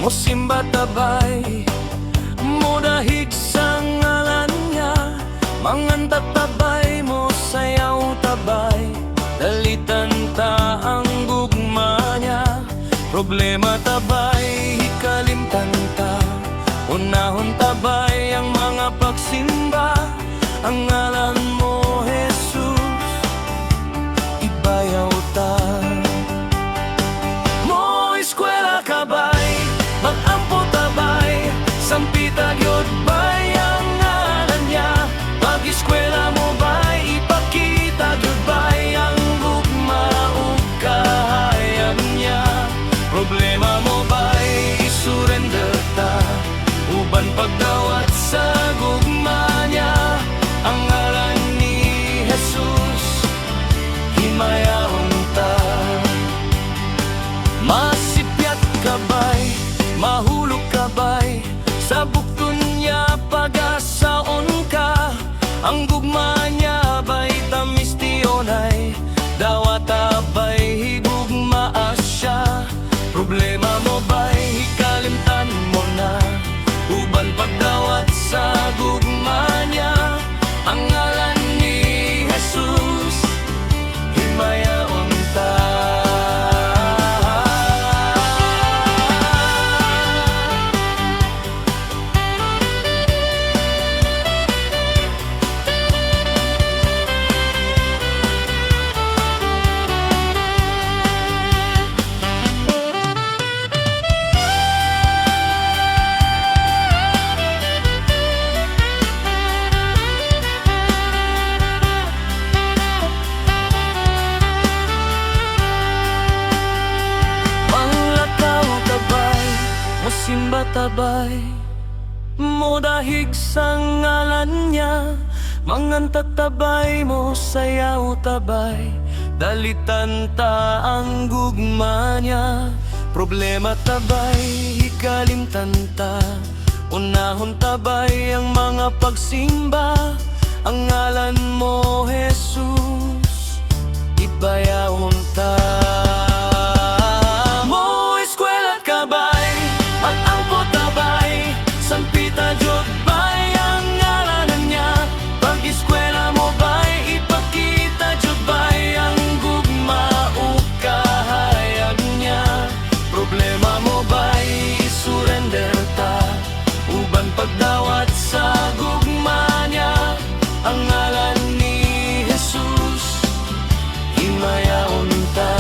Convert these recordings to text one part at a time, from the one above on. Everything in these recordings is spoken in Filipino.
mosimba tabay, mo dahig sa ngalan niya. Manganta tabay, mo sayaw tabay, dalitan ta ang gugma niya. Problema tabay, hikalimtan ta, unahon tabay ang mga pagsimba. Ang ngalan mo, Jesus, ibayaw ta. Mo eskwela kabay, mag-ampo tabay, sampita gyud bay ang ngalan niya. Pag-eskwela mo bay, ipakita gyud bay ang gugma ug kahayag niya. Problema mo bay, isurrender ta, uban pagdawat sa gugma niya. Ang ngalan ni Jesus, himayahon ta. Masipyat kabay, mahulog kabay, sa bukton niya pag-asaon ka. Ang gugma niya bay tamis tionay, dawat abay higugma asya. Problema mo bay, hikalimtan mo na, uban pagdawat sa gugma niya. Ang ngalan ni Jesus, himayahon ta. Simba tabay, mo dahig sa ngalan niya. Manganta tabay, mo sayaw tabay, dalitan ta ang gugma niya. Problema tabay, hikalimtan ta, unahon tabay ang mga pagsimba. Ang ngalan mo, Jesus, ibayahon ta. Mo eskwela kabay, mag-ampo tabay, sampita jud bay ang ngalan niya. Pag-eskwela mo bay, ipakita jud bay ang gugma ug kahayag niya. Problema mo bay, isurrender ta, uban pagdawat sa gugma niya. Ang ngalan ni Jesus, himayahon ta.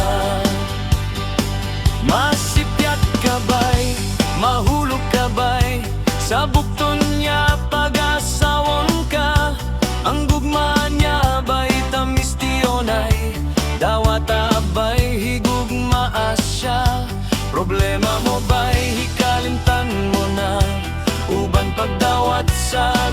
Masipyat kabay, mahulog kabay, sa bukton niya pag-asawon ka. Ang gugma niya bay tamis tionay, dawat abay higugma asya. Problema mo bay, hikalimtan mo na, uban pagdawat sa